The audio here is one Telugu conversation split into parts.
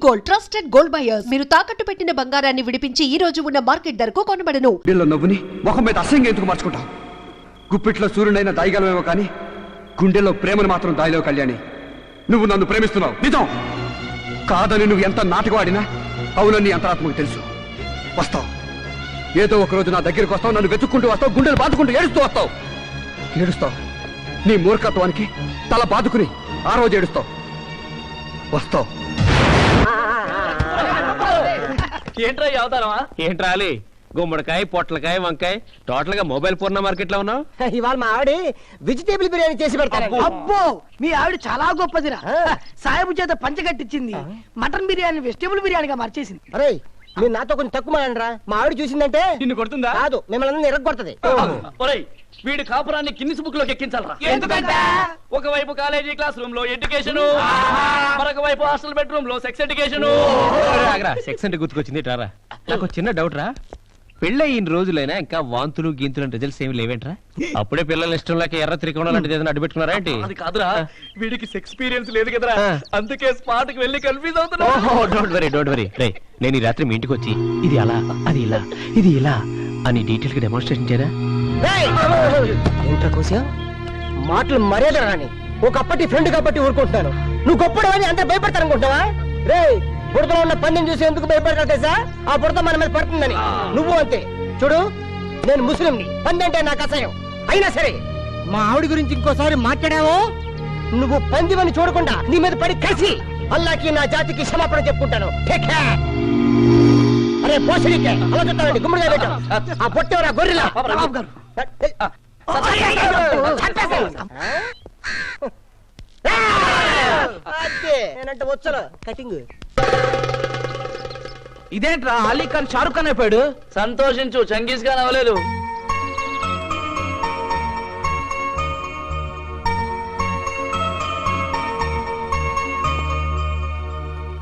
Gold, trusted gold buyers. మీరు తాకట్టు పెట్టిన బంగారాన్ని విడిపించి ఈ రోజు ఉన్న మార్కెట్ ధరకు కొనబడను. నవ్వుని ముఖం మీద అసహ్యంగా ఎందుకు మార్చుకుంటావు? గుప్పిట్లో సూర్యుడైన దాయగలమేమో కానీ గుండెల్లో ప్రేమను మాత్రం దాయలేవు కళ్యాణి. నువ్వు నన్ను ప్రేమిస్తున్నావు నిజం కాదని నువ్వు ఎంత నాటకం ఆడినా అవునని అంతరాత్మకు తెలుసు. వస్తావు, ఏదో ఒక రోజు నా దగ్గరికి వస్తావు, నన్ను వెతుక్కుంటూ వస్తావు, గుండెలు బాదుకుంటూ ఏడుస్తూ వస్తావు. ఏడుస్తావు, నీ మూర్ఖత్వానికి తల బాదుకుని ఆ రోజు ఏడుస్తావు. వస్తావు. ఏంట్రా అవతారమా? ఏంట్రా అలీ, గుమ్మడికాయ, పొట్లకాయ, వంకాయ, టోటల్ గా మొబైల్ పూర్ణ మార్కెట్ లో ఉన్నావు. ఇవాళ మా ఆవిడ వెజిటేబుల్ బిర్యానీ చేసి పెడతారు. అబ్బో, మీ ఆవిడ చాలా గొప్పదిరా. సాయబు చేత పంచగట్టించింది, మటన్ బిర్యానీ వెజిటేబుల్ బిర్యానీగా మార్చేసింది. అరే మీరు నాతో కొంచెం తక్కువ మాడండిరా. మా ఆవిడ చూసిందంటే నిన్ను కొడుతుందా? కాదు, మిమ్మల్ని ఎరగొడుతుంది. వీడి కాపురాన్ని గిన్నిస్ బుక్ లోకి ఎక్కించాలరా. ఎందుకంటే ఒకవైపు కాలేజీ క్లాస్ రూమ్ లో ఎడ్యుకేషన్, మరొక వైపు హాస్టల్ బెడ్రూమ్ లో సెక్స్ ఎడ్యుకేషన్. సెక్స్ అంటే గుర్తుకొచ్చింది టారా. నాకు చిన్న డౌట్ రా, పెళ్ళయిన రోజులైనా ఇంకా వాంతులు గీంతులు రిజల్ట్స్ ఏమి లేవేంట్రా? అప్పుడే పిల్లల ఇష్టం లేక ఎర్ర త్రికోణం లాంటిది ఏదైనా అడ్డుపెట్టుకున్నారా ఏంటి? అది కాదురా, వీడికి ఎక్స్పీరియన్స్ లేదు కదరా, అందుకే స్పాట్ కి వెళ్ళి కన్ఫ్యూజ్ అవుతున్నా. డోంట్ వరీ రే, నేను ఈ రాత్రి మీ ఇంటికి వచ్చి ఇది అలా, అది ఇలా, ఇది ఇలా అని డీటెయిల్ గా డెమాన్స్ట్రేషన్ చేయరా? ఏంట్రా కోసా మాటలు మర్యాద రాని. ఒకప్పటి ఫ్రెండ్ కాబట్టి ఊరుకుంటున్నాను, నువ్వు గొప్పడు అని అంత భయపడతారనుకుంటావా? రే బుడతలో ఉన్న పందెం చూసి ఎందుకు భయపడతా తెలుసా? ఆ బుడత మన మీద పడుతుందని. నువ్వు అంతే. చూడు, నేను ముస్లింని, పందెం అంటే నాకు అసహ్యం. అయినా సరే మా ఆవిడ గురించి ఇంకోసారి మాట్లాడావో నువ్వు పందెమని చూడకుండా నీ మీద పడి కలిసి అల్లాకి నా జాతికి క్షమాపణ చెప్పుకుంటాను. అరే పోషడికే అలా చెప్తానండి, గుమ్మడిగా పెట్టాం. ఆ పొట్టేవరా గొర్రెలా నేనంటే వచ్చలు కటింగ్. ఇదేంట్రా, అలీ ఖాన్ షారుఖ్ ఖాన్ అయిపోయాడు. సంతోషించు, చంగీజ్ ఖాన్ అవ్వలేదు.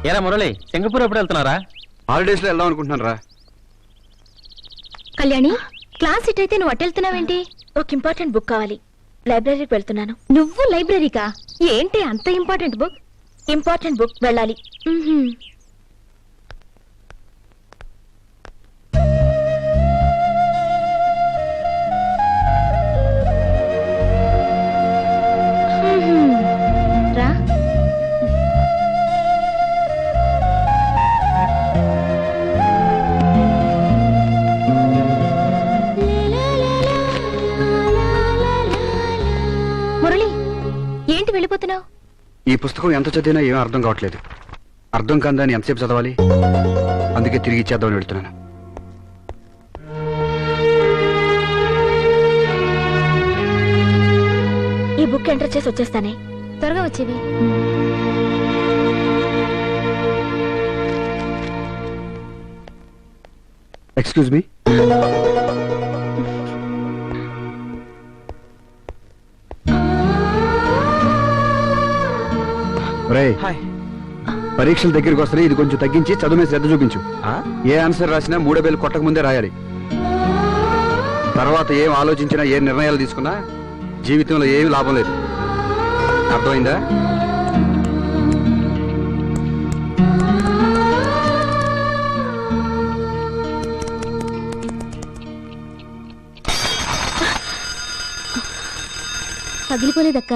ఏరా మురళి, సింగపూర్ ఎప్పుడు వెళ్తున్నారా? హాలిడేస్ లో వెళ్దాం అనుకుంటున్నాను రా. కళ్యాణి, క్లాస్ ఇట్ అయితే నువ్వు అట్టెళ్తున్నావేంటి? ఒక ఇంపార్టెంట్ బుక్ కావాలి, లైబ్రరీకి వెళ్తున్నాను. నువ్వు లైబ్రరీకా? ఏంటి అంత ఇంపార్టెంట్ బుక్? ఇంపార్టెంట్ బుక్, వెళ్ళాలి. రా. మురళి, ఏంటి వెళ్ళిపోతున్నావు? ఈ పుస్తకం ఎంత చదివినా ఏమీ అర్థం కావట్లేదు. అర్థం కాదని ఎంతసేపు చదవాలి? అందుకే తిరిగి ఇచ్చేద్దామని వెళ్తున్నాను. ఈ బుక్ ఎంటర్ చేసి వచ్చేస్తానే, త్వరగా వచ్చేవి. Excuse me. పరీక్షల దగ్గరికి వస్తే ఇది కొంచెం తగ్గించి చదువు మీద శ్రద్ధ చూపించు. ఏ ఆన్సర్ రాసినా 3 వేలు కొట్టక ముందే రాయాలి. తర్వాత ఏం ఆలోచించినా, ఏ నిర్ణయాలు తీసుకున్నా జీవితంలో ఏమీ లాభం లేదు. అర్థమైందా? పగిలిపోలేదక్క.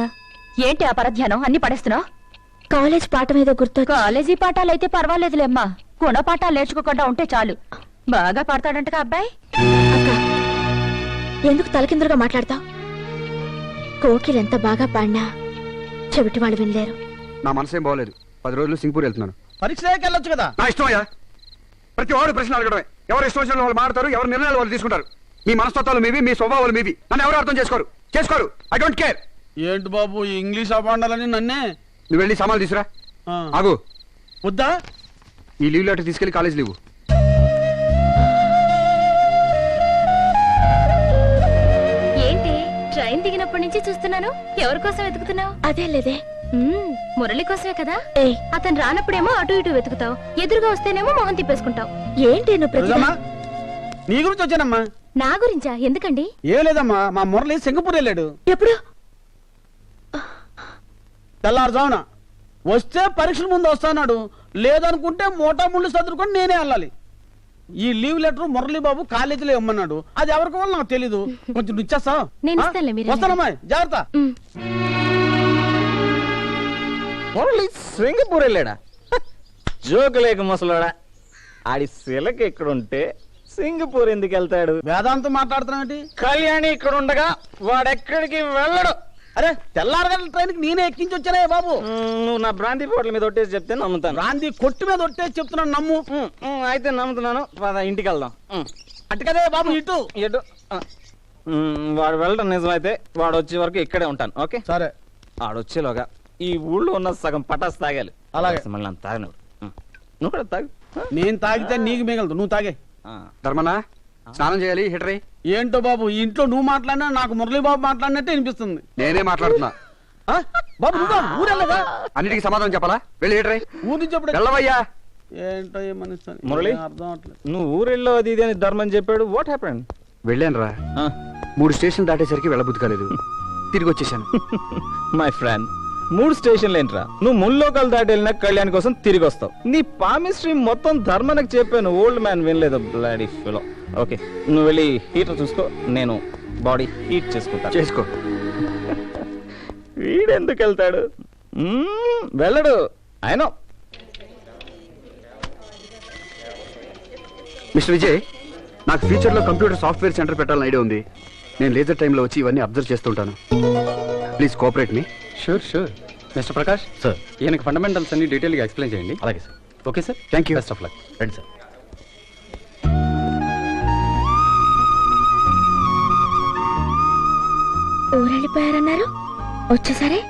ఏంటి ఆ పరధ్యానం, అన్ని పడేస్తున్నావు? కాలేజ్ పాఠం ఏదో గుర్తు. కాలేజీ పాఠాలు అయితే పర్వాలేదులేమ్మా, గుణపాఠాలు నేర్చుకోకుండా ఉంటే చాలు. బాగా పాడతాడంట అబ్బాయి. అక్క, ఎందుకు తలకిందులుగా మాట్లాడతావు? కోకిలు ఎంత బాగా పాడినా చెవిటి వాళ్ళు వినలేరు. నా మనసేం బాగోలేదు. 10 రోజులు సింగపూర్ వెళ్తున్నాను. పరీక్షకి వెళ్ళొచ్చు కదా. నా ఇష్టమయ్యా. ప్రతి వాడు ప్రశ్న అడగడమే. ఎవరు ఇష్టం వచ్చిన వాళ్ళు మాట్లాడతారు, ఎవరు నిర్ణయాలు వాళ్ళు తీసుకుంటారు. మీ మనస్తత్వాలు మీవి, మీ స్వభావాలు మీవి. నన్ను ఎవరు అర్థం చేసుకోరు. I don't care. ఏంటి బాబు ఇంగ్లీష్ అపాండాలని నన్నే? నువ్వు వెళ్ళి సామాన్లు తీసురా. ఆగు. వద్దా? ఈ లీవ్ లెటర్ తీసుకెళ్లి కాలేజ్ లీవు. ఏంటి ట్రైన్ దిగినప్పటి నుంచి చూస్తున్నాను, ఎవరి కోసం వెతుకుతున్నావు? అదే లేదే, మురళి కోసమే కదా. అతను రానప్పుడేమో అటు ఇటు వెతుకుతావు, ఎదురుగా వస్తేనేమో మొహం తిప్పేసుకుంటావు. ఏంటి నువ్వు? నీ గురించి వచ్చానమ్మా. నా గురించా? ఎందుకండి? ఏం లేదమ్మా, మా మురళి సింగపూర్ వెళ్ళాడు. ఎప్పుడు? తెల్లారుజామున వస్తే పరీక్షల ముందు వస్తాడు, లేదనుకుంటే మోటా ముళ్ళు సదురుకొని నేనే వెళ్ళాలి. ఈ లీవ్ లెటర్ మురళీబాబు కాలేజీలో ఇమ్మన్నాడు. అది ఎవరికి వల్ల నాకు తెలీదు. కొంచెం ఇచ్చేస్తా. వస్తానమ్మా, జాగ్రత్త. మురళి సింగపూర్ వెళ్ళాడా? జోకు లేక ముసలోడా. ఆడి శిలక ఎక్కడుంటే సింగపూర్ ఎందుకు వెళ్తాడు? వేదాంతం మాట్లాడుతున్నావేంటి? కళ్యాణి ఇక్కడ ఉండగా వాడెక్కడికి వెళ్ళడు. అరే తెల్లారగల ట్రైన్ కి నేనే ఎక్కించి వచ్చానే బాబు. నువ్వు నా బ్రాంతి పోట్ల మీద ఒట్టేసి చెప్తే నమ్ముతాను. గాంధీ కొట్టు మీద ఒట్టేసి చెప్తున్నాను, నమ్ము. అయితే నమ్ముతున్నాను. ఇంటికి వెళ్దాం. అటు కదే బాబు, ఇటు ఎటు? వాడు వెళ్ళడం నిజమైతే వాడు వచ్చే వరకు ఇక్కడే ఉంటాను. ఓకే సరే. ఆడొచ్చేలోగా ఈ ఊళ్ళో ఉన్న సగం పటాస్ తాగాలి. అలాగే. మళ్ళీ నన్ను తాగను. నువ్వు కూడా తాగు. నేను తాగితే నీకు మిగలదు, నువ్వు తాగే. ధర్మనా స్నానం చేయాలి, హీటరే. ఏంటో బాబు, ఈ ఇంట్లో నువ్వు మాట్లాడినా నాకు మురళీబాబు మాట్లాడినట్టే అనిపిస్తుంది. నేనే మాట్లాడుతున్నా. బాబు నువ్వు ఊరెళ్ళగా అన్నిటికీ సమాధానం చెప్పాలా? వెళ్ళి హీటరే. ఊరి నుంచి ఎప్పుడు వెళ్ళవయ్యా. ఏంటో ఏమనిస్తాను మురళి, అర్థం అవట్లేదు. నువ్వు ఊరెళ్ళో అది ఇది అని ధర్మం చెప్పాడు. What happened? వెళ్ళాను రా. 3 స్టేషన్లు దాటేసరికి వెళ్ళబుద్ధి కాలేదు, తిరిగి వచ్చేసాను. మై ఫ్రెండ్, 3 స్టేషన్లు ఏంట్రా? నువ్వు ముల్లోకాలు దాటి వెళ్ళిన కళ్యాణ్ కోసం తిరిగి వస్తావు. నీ పామిస్ట్రీ మొత్తం ధర్మనకు చెప్పాను. ఓల్డ్ మ్యాన్ వినలేదు. Bloody fellow. ఓకే, నువ్వు వెళ్ళి హీటర్ చూసుకో, నేను బాడీ హీట్ చేసుకుంటా. చేసుకో. వీడెందుకు వెళ్తాడు? వెళ్ళడు. ఆయన మిస్టర్ విజయ్, నాకు ఫ్యూచర్ లో కంప్యూటర్ సాఫ్ట్వేర్ సెంటర్ పెట్టాలని ఐడియా ఉంది. నేను లేజర్ టైంలో వచ్చి ఇవన్నీ అబ్జర్వ్ చేస్తుంటాను. Please cooperate me. Sure sure. Mister Prakash sir, ఈయనకి ఫండమెంటల్స్ అన్ని డీటెయిల్గా ఎక్స్ప్లెయిన్ చేయండి. అలాగే sir. Okay sir, thank you. Best of luck. రండి సార్. ఊరెళ్ళిపోయారన్నారు, వచ్చేసరే.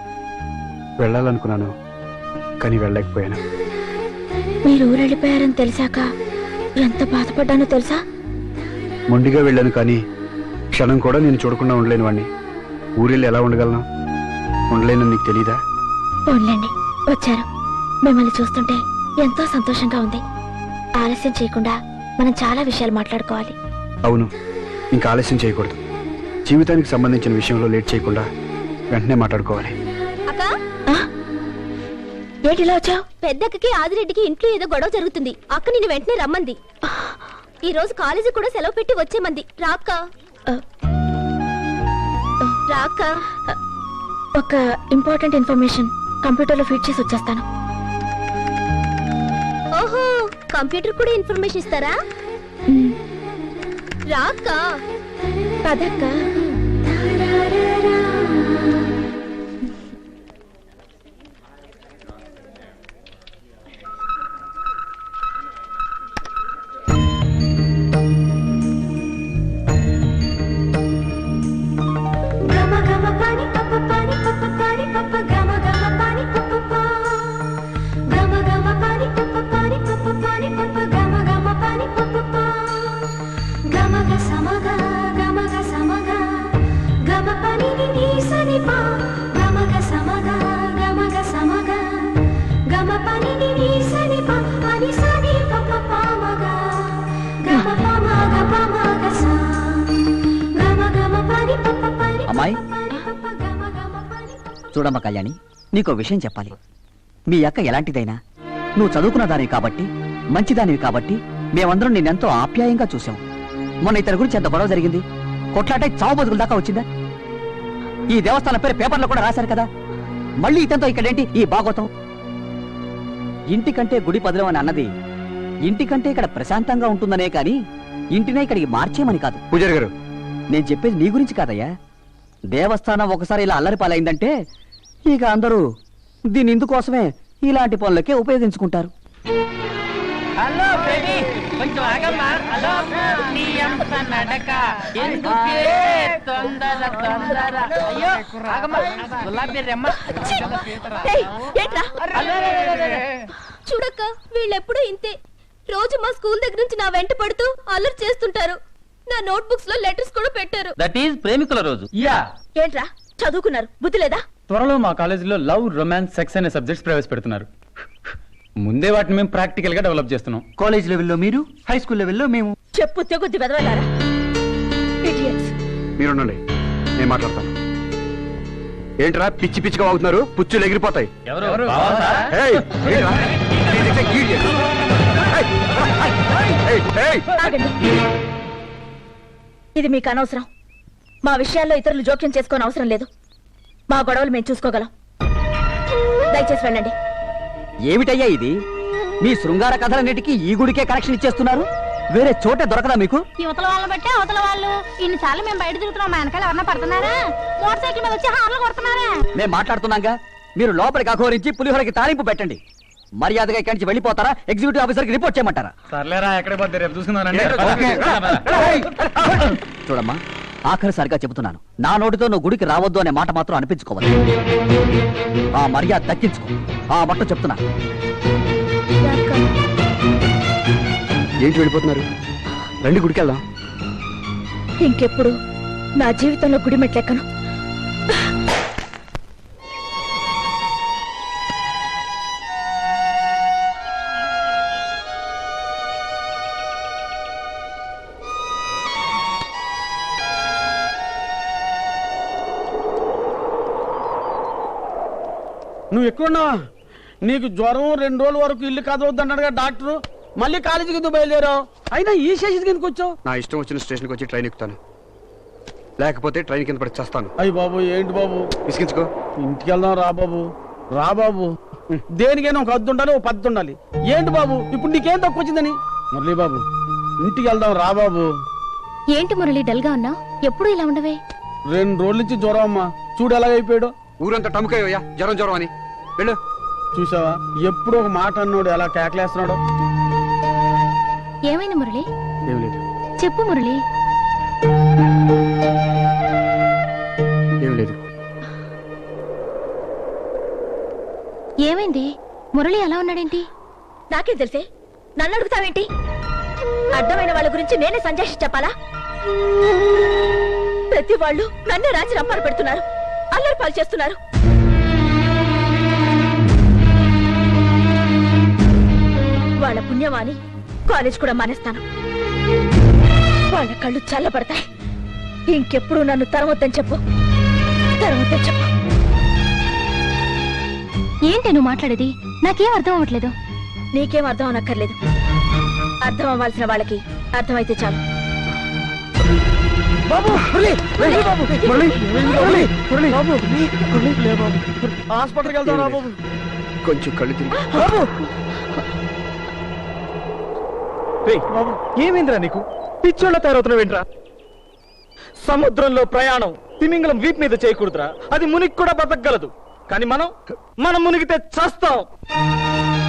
వెళ్ళాలనుకున్నాను కానీ వెళ్ళలేకపోయాను. మీరు ఊరెళ్ళిపోయారని తెలిసాక ఎంత బాధపడ్డానో తెలుసా? మొండిగా వెళ్ళాను కానీ క్షణం కూడా నేను చూడకుండా ఉండలేని వాడిని. ఊరెళ్ళి ఎలా ఉండగలను? ఉండలేనని నీకు తెలీదా? పోన్లేండి, వచ్చారు. మిమ్మల్ని చూస్తుంటే ఎంతో సంతోషంగా ఉంది. ఆలస్యం చేయకుండా మనం చాలా విషయాలు మాట్లాడుకోవాలి. అవును, ఇంకా ఆలస్యం చేయకూడదు. జీవితానికి సంబంధించిన విషయంలో లేట్ చేయకుండా వెంటనే మాట్లాడుకోవాలి. ఏంటి ఇలా వచ్చావు? పెద్దక్కకి ఆదిరెడ్డికి ఇంట్లో ఏదో గొడవ జరుగుతుంది. అక్క నిన్ను వెంటనే రమ్మంది. ఈ రోజు కాలేజీ కూడా సెలవు పెట్టి వచ్చేమంది. రాక్క రాక్క. ఒక ఇంపార్టెంట్ ఇన్ఫర్మేషన్ కంప్యూటర్ లో ఫీడ్ చేసి వచ్చేస్తాను. ఓహో, కంప్యూటర్ కూడా ఇన్ఫర్మేషన్ ఇస్తారా? రాక్క. పదక్క. అమ్మాయి చూడమ్మా కళ్యాణి, నీకో విషయం చెప్పాలి. మీ అక్క ఎలాంటిదైనా నువ్వు చదువుకున్న దానివి కాబట్టి, మంచిదానివి కాబట్టి మేమందరం నిన్నెంతో ఆప్యాయంగా చూసాం. మొన్న ఇతని గురించి ఎంత గొడవ జరిగింది. కొట్లాట చావు బతుకుల దాకా వచ్చిందా? ఈ దేవస్థానం పేరు పేపర్లో కూడా రాశారు కదా. మళ్ళీ ఇతనితో ఇక్కడేంటి ఈ భాగవతం? ఇంటికంటే గుడి పదిలం అని అన్నది ఇంటికంటే ఇక్కడ ప్రశాంతంగా ఉంటుందనే కానీ ఇంటినే ఇక్కడికి మార్చేమని కాదు. పూజారి గారు, నేను చెప్పేది నీ గురించి కాదయ్యా. దేవస్థానం ఒకసారి ఇలా అల్లరి పాలైందంటే ఇక అందరూ దీని ఇందుకోసమే ఇలాంటి పనులకే ఉపయోగించుకుంటారు. హలో బేబీ, కొంచెం ఆగమ్మా. హలో, నీ అంత నడక ఎందుకే తొందర తొందర. అయ్యో ఆగమ్మా, గులాబీ రెమ్మ. చూడక్క, వీళ్ళెప్పుడు ఇంతే. రోజు మా స్కూల్ దగ్గర నుంచి నా వెంట పడుతూ అల్లరి చేస్తుంటారు. నా నోట్ బుక్స్ లో లెటర్స్ కూడా పెట్టారు. దట్ ఈస్ ప్రేమికుల రోజు. యా, ఏంట్రా చదువుకున్నారు, బుద్ధి లేదా? త్వరలో మా కాలేజీలో లవ్, రొమాన్స్, సెక్స్ అనే సబ్జెక్ట్స్ ప్రవేశపెడుతున్నారు. ముందే వాటిని మేము ప్రాక్టికల్ గా డెవలప్ చేస్తున్నాం. కాలేజ్ లెవెల్లో మీరు, హై స్కూల్ లెవెల్లో మేము. చెప్పు తెగొద్ది వెదవలారా. మీరుండండి, నేను మాట్లాడతాను. ఏంట్రా పిచ్చి పిచ్చిగా అవుతున్నారు? పుచ్చులు ఎగిరిపోతాయి. ఎవరు? ఏయ్, ఏంట్రా? ఆగండి. ఇది మీకు అనవసరం. మా విషయాల్లో ఇతరులు జోక్యం చేసుకోని అవసరం లేదు. మా గొడవలు మేము చూసుకోగలం. దయచేసి వెళ్ళండి. ఏమిటయ్యా ఇది? మీ శృంగార కథలన్నిటికీ ఈ గుడికే కనెక్షన్ ఇచ్చేస్తున్నారు. వేరే చోటే దొరకదా మీకు? యువతల వాళ్ళని బట్టి అవతల వాళ్ళు. ఇన్నిసార్లు మేము బయట తిరుగుతున్నాం, మా వెనకాల ఎవరన్నా పడుతున్నారా? మోటార్ సైకిల్ మీద వచ్చి హార్లు కొడుతున్నారా? మేము మాట్లాడుతున్నాగా. మీరు లోపలికి అఘోరించి పులిహోరకి తాలింపు పెట్టండి. మర్యాదగా ఇక్కడి నుంచి వెళ్ళిపోతారా? ఎగ్జిక్యూటివ్ ఆఫీసర్కి రిపోర్ట్ చేయమంటారా? సర్లేరా, ఎక్కడ పోతే రేపు చూసుకుందానండి. చూడమ్మా, ఆఖరిసారిగా చెబుతున్నాను, నా నోటితో నువ్వు గుడికి రావద్దు అనే మాట మాత్రం అనిపించుకోవాలి. ఆ మర్యాద దక్కించుకో. ఆ మట్టు చెప్తున్నా. ఏంటి వెళ్ళిపోతున్నారు? రండి గుడికి వెళ్దాం. ఇంకెప్పుడు నా జీవితంలో గుడి మెట్లెక్కను. నువ్వు ఎక్కడున్నావా? నీకు జ్వరం 2 రోజుల వరకు ఇల్లు కదవద్దన్నాడుగా డాక్టరు. మళ్ళీ కాలేజీకి ఎందుకు బయలుదేరావు? అయినా ఈ స్టేషన్కి ఎందుకు వచ్చావు? నా ఇష్టం వచ్చిన స్టేషన్కి వచ్చి ట్రైన్ ఎక్కుతాను, లేకపోతే ట్రైన్ కింద పడి చేస్తాను. అయ్యి బాబు, ఏంటి బాబు? విసిగించుకో. ఇంటికి వెళ్దాం రా బాబు. రా బాబు. దేనికైనా ఒక హద్దు ఉండాలి, ఒక పద్ధతి ఉండాలి. ఏంటి బాబు ఇప్పుడు నీకేం తక్కువ వచ్చిందని? మురళీ బాబు, ఇంటికి వెళ్దాం రా బాబు. ఏంటి మురళి డల్ గా ఉన్నావు? ఎప్పుడు ఇలా ఉండవే? 2 రోజుల నుంచి జ్వరం అమ్మా. చూడు ఎలాగైపోయాడు. ఊరంతా టముకయ్యా జ్వరం జ్వరం అని. వెళ్ళు. చూసావా, ఎప్పుడు ఒక మాట అన్నాడు, ఎలా కేకలేస్తున్నాడు. ఏమైంది మురళి? ఏం లేదు. చెప్పు మురళి. ఏం లేదు. ఏమైంది? మురళి అలా ఉన్నాడేంటి? నాకేం తెలిసే? నన్ను అడుగుతావేంటి? అడ్డమైన వాళ్ళ గురించి నేనే సంజాషి చెప్పాలా? ప్రతి వాళ్ళు నన్నే రాజు రంపాలు పెడుతున్నారు, అల్లరి పాలు చేస్తున్నారు. వాళ్ళ పుణ్యమాని కాలేజ్ కూడా మానేస్తాను. వాళ్ళ కళ్ళు చల్లబడతాయి. ఇంకెప్పుడు నన్ను తరవద్దని చెప్పు, తరవద్దని చెప్పు. ఏంటి నువ్వు మాట్లాడేది? నాకేం అర్థం అవ్వట్లేదు. నీకేం అర్థం అవనక్కర్లేదు. అర్థం అవ్వాల్సిన వాళ్ళకి అర్థమైతే చాలు. బాబు హాస్పిటల్కి వెళ్దాం రా బాబు. కొంచెం కళ్ళు తిరిగి. ఏమైందిరా నీకు? పిచ్చోళ్ళ తయారవుతున్నావేంట్రా? సముద్రంలో ప్రయాణం తిమింగలం వీప్ మీద చేయకూడదురా. అది మునిగి కూడా బతకగలదు, కానీ మనం మునిగితే చస్తాం.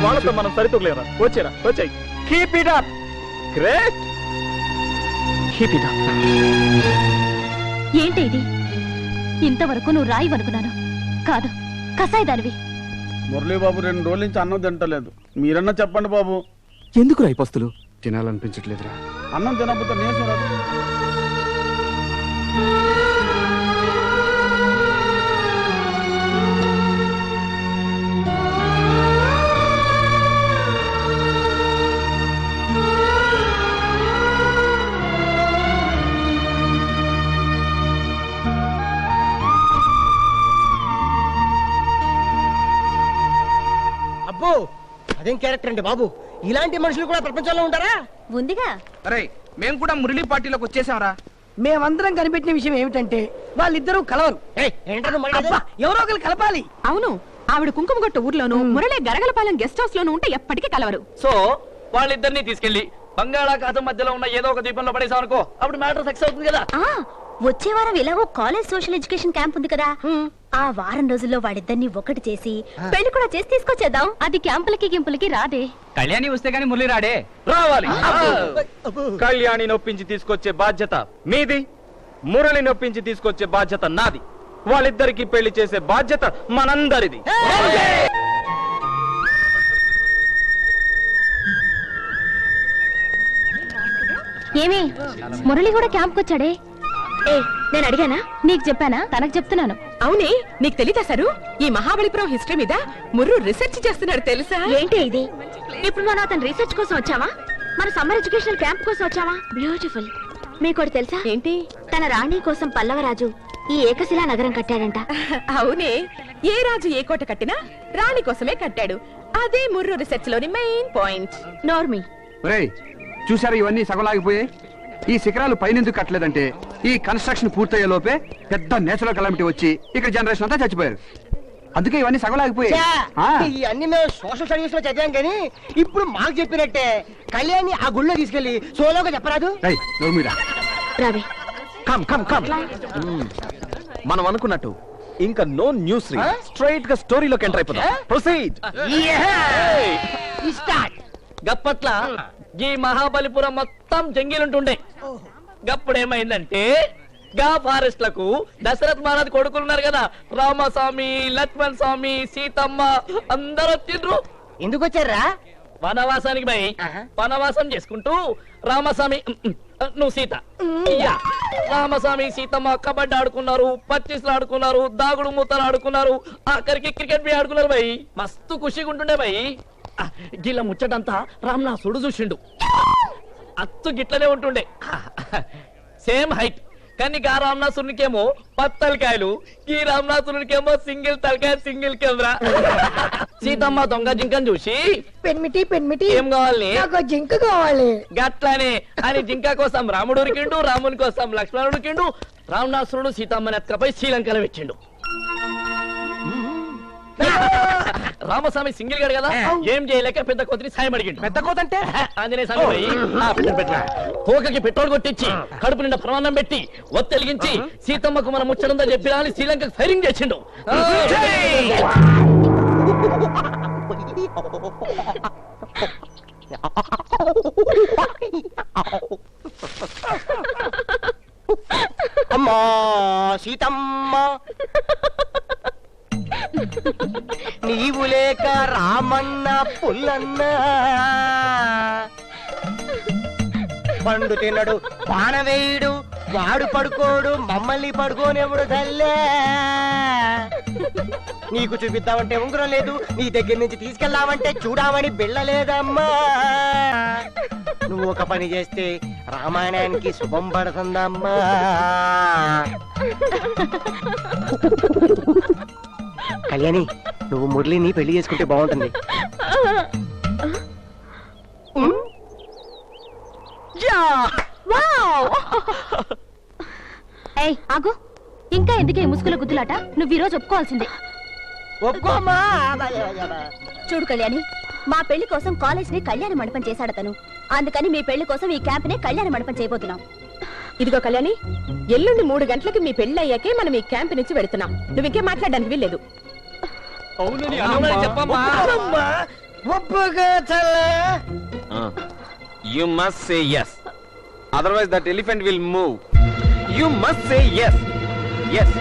వాళ్ళతో మనం సరితూగలేరా? వచ్చేరా, వచ్చాయి. Keep it up. Great. Keep it up. ఏంటి ఇది? ఇంతవరకు నువ్వు రాయి అనుకున్నాను, కాదు కసాయిదానివి. మురళీ బాబు 2 రోజుల నుంచి అన్నం తింటలేదు. మీరన్నా చెప్పండి బాబు. ఎందుకు రాయి పస్తులు? తినాలనిపించట్లేదురా. అన్నం తినకపోతే నేను రాదు. అబ్బో, అదేం క్యారెక్టర్ అండి బాబు? ఇలాంటి మనుషులు కూడా ప్రపంచంలో ఉంటారా? ఉందిగా. అరే, మేము కూడా మురళి పార్టీలోకి వచ్చేసాంరా. మేమందరం కనిపెట్టిన విషయం ఏమిటంటే వాళ్ళిద్దరూ కలవరు. అబ్బా, ఎవరో ఒకరు కలపాలి. అవును, ఆవిడ కుంకుమగొట్ట ఊర్లోను, మురళి గరగలపాలెం గెస్ట్ హౌస్ లోను ఉంటే ఎప్పటికీ కలవరు. సో వాళ్ళిద్దరిని తీసుకెళ్లి బంగాళాఖాతం మధ్యలో ఉన్న ఏదో ఒక దీపంలో పడేసాం అనుకో, అప్పుడు మ్యాటర్ సక్సెస్ అవుతుంది కదా. వచ్చే వారం ఎలాగో కాలేజ్ సోషల్ ఎడ్యుకేషన్ క్యాంప్ ఉంది కదా, ఆ వారం రోజుల్లో వాడిద్దరిని ఒకటి చేసి పెళ్లి కూడా చేసి తీసుకొచ్చేద్దాం. అది క్యాంపులకి గింపులకి రాదే. కళ్యాణి వస్తే గానీ మురళి రాడే. రావాలి. కళ్యాణి నొప్పించి తీసుకొచ్చే బాధ్యత మీది, మురళి నొప్పించి తీసుకొచ్చే బాధ్యత నాది. వాళ్ళిద్దరికి పెళ్లి చేసే బాధ్యత మనందరిది. ఏమి మురళి కూడా క్యాంప్ వచ్చాడే? నేను అడిగానా? నీకు చెప్పానా? తనకు చెప్తున్నాను. అవునే, నీకు తెలీదా సరు? ఈ మహాబలిపురం హిస్టరీ మీద ముర్రు రీసెర్చ్ చేస్తున్నాడు తెలుసా? ఏంటి ఇది? ఇప్పుడు మనం అతను రీసెర్చ్ కోసం వచ్చావా, మన సమ్మర్ ఎడ్యుకేషనల్ క్యాంప్ కోసం వచ్చావా? బ్యూటిఫుల్. మీకోటి తెలుసా? ఏంటి? తన రాణి కోసం పల్లవరాజు ఈ ఏకశిలా నగరం కట్టాడంట. అవునే, ఏ రాజు ఏ కోట కట్టినా రాణి కోసమే కట్టాడు. అదే ముర్రు రీసెర్చ్ లోని మెయిన్ పాయింట్. నోర్మి. ఒరేయ్ చూసారా ఇవన్నీ సగలాగిపోయాయి. ఈ శిఖరాలు పైనెందుకు కట్టలేదంటే ఈ కన్స్ట్రక్షన్ పూర్తయ్యే లోపే పెద్ద నేచురల్ కలామిటీ వచ్చి ఇక్కడ జనరేషన్ అంతా చచ్చిపోయారు. అందుకే ఇవన్నీ సగలాగిపోయాయి. ఇవన్నీ మేము సోషల్ స్టడీస్ లో చదివాం కానీ ఇప్పుడు మాకు చెప్పినట్టే కళ్యాణి ఆ గుళ్ళో తీసుకెళ్లి సోలోగా చెప్పరాదు. రావే. Come come come. మనం అనుకున్నట్టు ఇంకా నో న్యూస్, స్ట్రైట్ గా స్టోరీలోకి ఎంటర్ అయిపోదాం. ప్రొసీడ్. గప్పట్ల ఈ మహాబలిపురం మొత్తం జంగిలుంటుండే. గప్పుడేమైందంటే గా ఫారెస్ట్ లకు దశరథ్ మహారాజ్ కొడుకులున్నారు కదా, రామస్వామి, లక్ష్మణ్ స్వామి, సీతమ్మ అందరూ వచ్చిండ్రు. ఎందుకు వచ్చారా? వనవాసానికి పోయి వనవాసం చేసుకుంటూ రామస్వామి నువ్వు సీత ఇయ్యా రామస్వామి సీతమ్మ కబడ్డీ ఆడుకున్నారు, పచ్చిస్లు ఆడుకున్నారు, దాగుడు మూతలు ఆడుకున్నారు, ఆఖరికి క్రికెట్ బి ఆడుకున్నారు. భయ్ మస్తు ఖుషిగా ఉంటుండే. భయ్ గిల్ల ముచ్చటంతా రామ్నాసుడు చూసిండు. అత్తు గిట్లనే ఉంటుండే, సేమ్ హైట్. కానీ గా రామ్నాసునికేమో 10 తలకాయలు, ఈ రామ్నాసునికేమో సింగిల్ తలకాయ, సింగిల్ కెమెరా. సీతమ్మ దొంగ జింకను చూసి పెన్మిటి ఏం కావాలి, జింక కావాలి గట్లనే అని జింక కోసం రాముడు ఉరికిండు, రాముని కోసం లక్ష్మణుడు ఉరికిండు. రావణాసురుడు సీతమ్మని ఎత్తుకపోయి శ్రీలంకలో పెట్టిండు. రామస్వామి సింగిల్ గడు కదా, ఏం చేయలేక పెద్ద కోతిని సాయం అడిగిండు. పెద్ద కోత అంటే ఆంజనేయ స్వామి పోయి తోకకి పెట్రోల్ కొట్టించి కడుపు నిండా ప్రమాణం పెట్టి ఒత్తెలిగించి సీతమ్మకు మన ముచ్చడంతో చెప్పినా అని శ్రీలంకకు ఫైరింగ్ చేసిండు. అమ్మా సీతమ్మ నీవు లేక రామన్న పుల్లన్న పండు తినడు పానవేయుడు వాడు పడుకోడు మమ్మల్ని పడుకోనేవుడు తల్లే. నీకు చూపిద్దామంటే ఉంగరం లేదు, నీ దగ్గర నుంచి తీసుకెళ్దామంటే చూడామని బిళ్ళలేదమ్మా. నువ్వు ఒక పని చేస్తే రామాయణానికి శుభం పడుతుందమ్మా. కళ్యాణి నువ్వు మురళిని పెళ్లి చేసుకుంటే బాగుంటుంది. ఆగు, ఇంకా ఎందుకే ముసుగుల గుద్దులాట? నువ్వు ఈరోజు ఒప్పుకోవాల్సిందే. ఒప్పుకోమా. చూడు కళ్యాణి, మా పెళ్లి కోసం కాలేజ్ ని కళ్యాణ మండపం చేశాడతను. అందుకని మీ పెళ్లి కోసం ఈ క్యాంప్ ని కళ్యాణ మండపం చేయబోతున్నాం. ఇదిగో కళ్యాణి, ఎల్లుండి 3 గంటలకి మీ పెళ్లి అయ్యాకే మనం ఈ క్యాంప్ నుంచి వెళుతున్నాం. నువ్వు ఇంకేం మాట్లాడడానికి వీల్లేదు. You must say yes. Otherwise that elephant will move. You must say yes. Yes.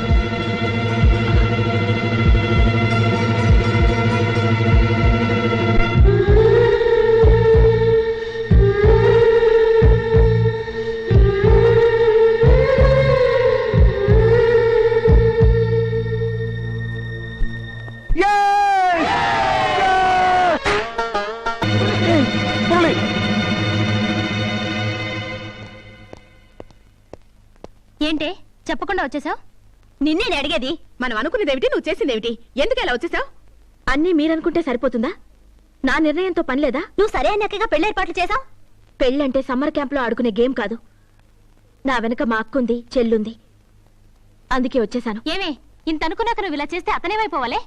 ఏంటే చెప్పకుండా వచ్చేసావు? నిన్నే అడిగేది. మనం అనుకునేదేమిటి, నువ్వు చేసిందేమిటి, ఎందుకు ఇలా వచ్చేసావు? అన్నీ మీరనుకుంటే సరిపోతుందా? నా నిర్ణయంతో పని లేదా? నువ్వు సరే అన్నాకగా పెళ్లి ఏర్పాట్లు చేసావు. పెళ్ళంటే సమ్మర్ క్యాంప్ లో ఆడుకునే గేమ్ కాదు. నా వెనక మా అక్కుంది, చెల్లుంది, అందుకే వచ్చేసాను. ఏమే ఇంత అనుకున్నాక నువ్వు ఇలా చేస్తే అతనేమైపోవాలే?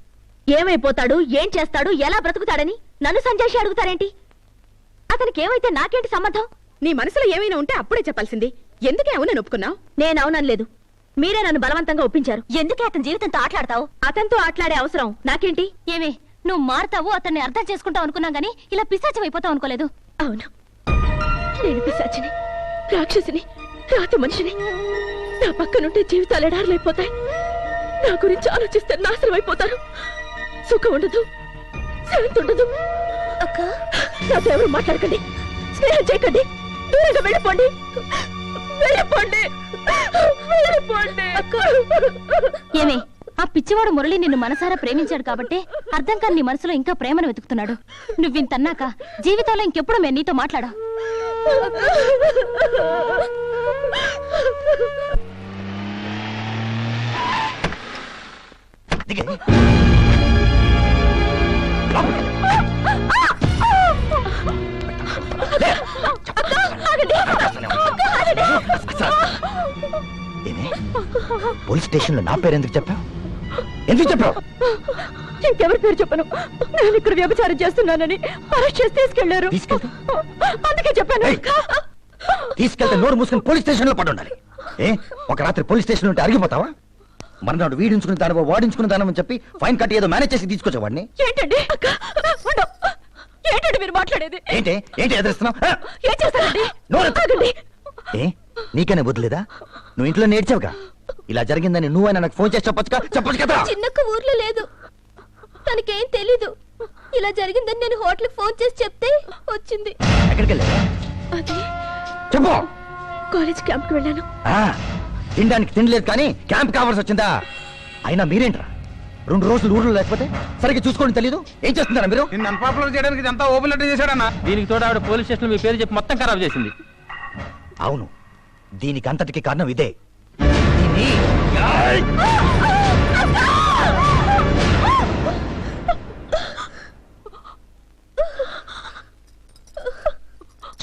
ఏమైపోతాడు, ఏం చేస్తాడు, ఎలా బ్రతుకుతాడని నన్ను సంజాయిషి అడుగుతారేంటి? అతనికి ఏమైతే నాకేంటి సంబంధం? నీ మనసులో ఏమైనా ఉంటే అప్పుడే చెప్పాల్సింది. ఎందుకే అవునని ఒప్పుకున్నావు? నేను అవునలేదు, మీరే నన్ను బలవంతంగా ఒప్పించారు. ఎందుకే అతని జీవితంతో ఆటలాడతావు? అతనితో ఆటలాడే అవసరం నాకేంటి? ఏమే నువ్వు మారుతావు, అతన్ని అర్థం చేసుకుంటావు అనుకున్నాం గానీ ఇలా పిశాచం అయిపోతావు అనుకోలేదు. అవును, నేను పిశాచిని, రాక్షసిని, రాతి మనిషిని. నా పక్కనుంటే జీవితాలు ఎడారులైపోతాయి. నా గురించి ఆలోచిస్తే నాశనం అయిపోతారు. సుఖం ఉండదు, శాంతి ఉండదు. అక్క నాతో ఎవరు మాట్లాడకండి, స్నేహం చేయకండి, దూరంగా వెళ్ళిపోండి, వెళ్ళిపోండి, వెళ్ళిపోండి. ఏమే ఆ పిచ్చివాడు మురళి నిన్ను మనసారా ప్రేమించాడు కాబట్టి అర్థం కాని నీ మనసులో ఇంకా ప్రేమను వెతుకుతున్నాడు. నువ్వింతన్నాక జీవితంలో ఇంకెప్పుడు మేము నీతో మాట్లాడా. దిగే పోలీస్ స్టేషన్ లో నా పేరు ఎందుకు చెప్పావు? ఎందుకు చెప్పావు? ఇంకెవరి పేరు చెప్పను. నేను ఇక్కడ వ్యభిచారం చేస్తున్నానని అరెస్ట్ చేసి తీసుకెళ్లారు. అందుకే చెప్పాను. తీసుకెళ్తే నోరు మూసుకుని పోలీస్ స్టేషన్ లో పడి ఉండాలి. ఒక రాత్రి పోలీస్ స్టేషన్ ఉంటే అరిగిపోతావా? మర్నాడు వీడించుకుని దానవో వాడించుకుని దానమని చెప్పి ఫైన్ కట్టి ఏదో మేనేజ్ చేసి తీసుకొచ్చేవాడిని. ఏంటండి ఏంటండి మీరు మాట్లాడేది? ఏంటి ఏంటి ఎదురుస్తున్నావు? ఏం చేస్తారండి? నీకనే వదిలేదా? నువ్వు ఇంట్లో నేర్చావుగా. ఇలా జరిగిందని నువ్వైనా నాకు ఫోన్ చేసి చెప్పొచ్చు కదా. చిన్నక్క ఊర్లో లేదు, తనకేం తెలీదు. ఇలా జరిగిందని నేను హోటల్ ఫోన్ చేసి చెప్తే వచ్చింది. ఎక్కడికి వెళ్ళావు? అది చెప్పు. కాలేజ్ క్యాంప్ కి వెళ్ళాను. తినడానికి తినలేదు కానీ క్యాంప్ కావాల్సి వచ్చిందా? అయినా మీరేంట్రా 2 రోజులు ఊర్లో లేకపోతే సరిగ్గా చూసుకోండి తెలీదు. ఏం చేస్తున్నారా మీరు? అన్పాపులర్ చేయడానికి ఇదంతా ఓపెన్ లెటర్ చేశాడన్నా. దీనికి తోడు ఆవిడ పోలీస్ స్టేషన్ మీ పేరు చెప్పి మొత్తం ఖరాబ్ చేసింది. అవును, దీనికి అంతటికి కారణం ఇదే.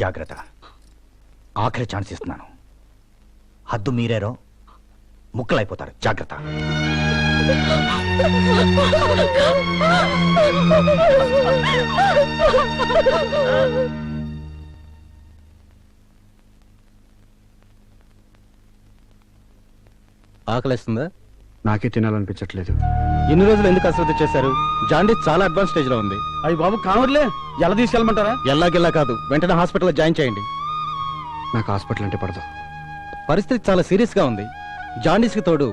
జాగ్రత్త, ఆఖరి ఛాన్స్ ఇస్తున్నాను. హద్దు మీరేరో ముక్కలైపోతారు. జాగ్రత్త. ఆకలిస్తుందా? నాకే తినాలనిపించట్లేదు. ఎన్ని రోజులు ఎందుకు అశ్రద్ధ చేశారు? జాండీస్ చాలా అడ్వాన్స్ స్టేజ్ లో ఉంది. అయ్యి బాబు కావర్లే, ఎలా తీసుకెళ్ళమంటారా? ఎల్లాగెల్లా కాదు, వెంటనే హాస్పిటల్లో జాయిన్ చేయండి. నాకు హాస్పిటల్ అంటే పడదు. పరిస్థితి చాలా సీరియస్ గా ఉంది. జాండీస్ కి తోడు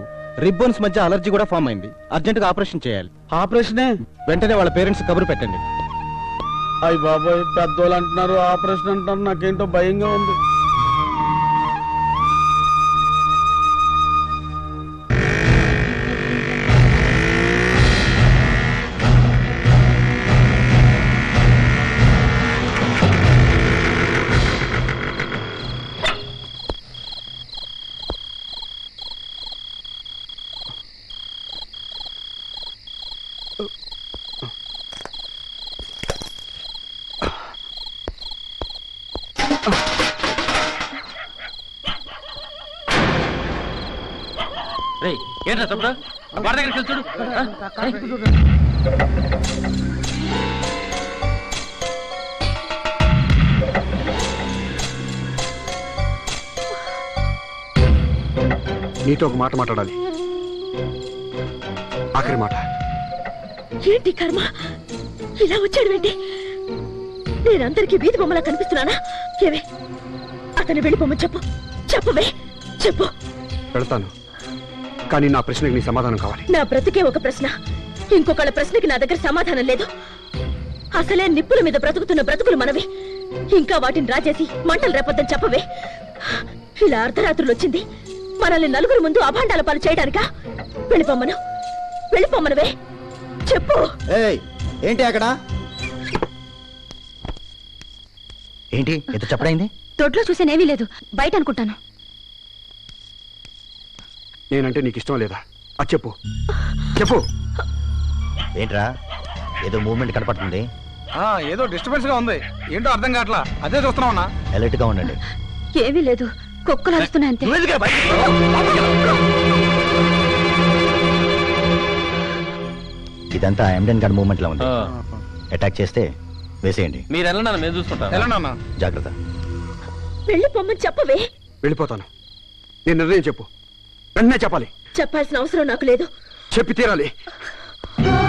రిబ్బన్స్ మధ్య అలర్జీ కూడా ఫామ్ అయింది. అర్జెంట్ గా ఆపరేషన్ చేయాలి. ఆపరేషనే? వెంటనే వాళ్ళ పేరెంట్స్ కబురు పెట్టండి. అయ్యి బాబాయ్, పెద్దోళ్ళు అంటున్నారు ఆపరేషన్ అంటున్నారు, నాకేంటో భయంగా ఉంది. ఏంట్రా తమ్ముడు, వాడి దగ్గరికి వెళ్ళి చూడు. నీతో ఒక మాట మాట్లాడాలి. ఆఖరి మాట. ఏంటి కర్మ, ఇలా వచ్చాడు ఏంటి? నేనందరికీ వీధి బొమ్మలా కనిపిస్తున్నానా? ఏవే అతను వెళ్ళిపోమని చెప్పు. చెప్పవే, చెప్పు. పెడతాను, కానీ నా ప్రశ్నకి నీ సమాధానం కావాలి. నా బ్రతికే ఒక ప్రశ్న, ఇంకొకళ్ళ ప్రశ్నకి నా దగ్గర సమాధానం లేదు. అసలే నిప్పుల మీద బ్రతుకుతున్న బ్రతుకులు మనవి, ఇంకా వాటిని రాజేసి మంటలు రేపొద్దని చెప్పవే. ఇలా అర్ధరాత్రులు వచ్చింది మనల్ని నలుగురు ముందు అభాండాల పాలు చేయడానికా? వెళ్ళిపోమ్మను, వెళ్ళిపోమ్మనువే, చెప్పు. ఏంటి అక్కడ? ఏంటి ఎంత చెప్పడైంది? దొడ్లో చూసేనేమీ లేదు, బయట అనుకుంటాను. నేనంటే నీకు ఇష్టం లేదా? అది చెప్పు, చెప్పు. ఏంట్రా ఏదో మూవ్మెంట్ కనపడుతుంది? ఏదో డిస్టర్బెన్స్ గా ఉంది, ఏంటో అర్థం కావట్లా. అదే చూస్తున్నావునా? అలర్ట్ గా ఉండండి. ఏమీ లేదు, కుక్కలు అరుస్తున్నాయి అంతే. ఇదంతా ఎండెన్ గార్డ్ మూవ్మెంట్ లో ఉంది. అటాక్ చేస్తే వేసేయండి. మీరు వెళ్ళండి, మేము చూసుకుంటాం. జాగ్రత్త. వెళ్ళిపోమ్మని చెప్పవే. వెళ్ళిపోతాను. నేను నిర్ణయం చెప్పు, వెంటనే చెప్పాలి. చెప్పాల్సిన అవసరం నాకు లేదు. చెప్పి తీరాలి.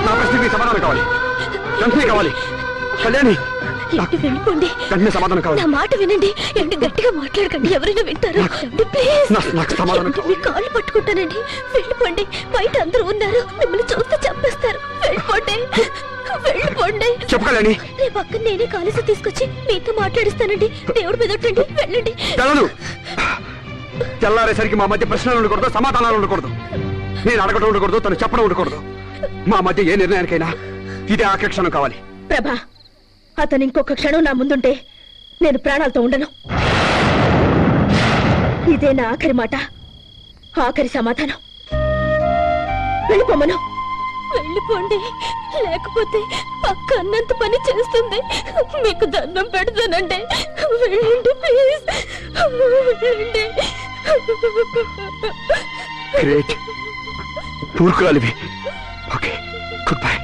నా ప్రశ్నకి సమాధానం కావాలి, వెంటనే కావాలి. కళ్యాణి, వెళ్ళిపోండి. వెంటనే సమాధానం కావాలి. నా మాట వినండి. ఏంటి గట్టిగా మాట్లాడకండి, ఎవరైనా వింటారు. ప్లీజ్, నాకు సమాధానం మీ కాళ్ళు పట్టుకుంటానండి. వెళ్ళిపోండి, బయట అందరూ ఉన్నారు, మిమ్మల్ని చూస్తే చంపేస్తారు. వెళ్ళిపోండి, వెళ్ళిపోండి. చెప్పు కళ్యాణి. రేపు అక్కడ నేనే కాలేజీ తీసుకొచ్చి మీతో మాట్లాడిస్తానండి. దేవుడి మీద ఒట్టండి, వెళ్ళండి. తెల్లారేసరికి మా మధ్య ప్రశ్నలు ఉండకూడదు, సమాధానాలు ఉండకూడదు. నేను అడగడం ఉండకూడదు, తను చెప్పడం ఉండకూడదు. మా మధ్య ఏ నిర్ణయానికైనా ఇదే ఆఖరి క్షణం కావాలి. ప్రభా, అతను ఇంకొక క్షణం నా ముందుంటే నేను ప్రాణాలతో ఉండను. ఇదే నా ఆఖరి మాట, ఆఖరి సమాధానం. వెళ్ళిపోమను. వెళ్ళిపోండి, లేకపోతే అక్క అన్నంత పని చేస్తుంది. మీకు దండం పెడతానండి. వెళ్ళండి ప్లీజ్, వెళ్ళండి. గ్రేట్. పూర్కురాలివి. Okay, good by.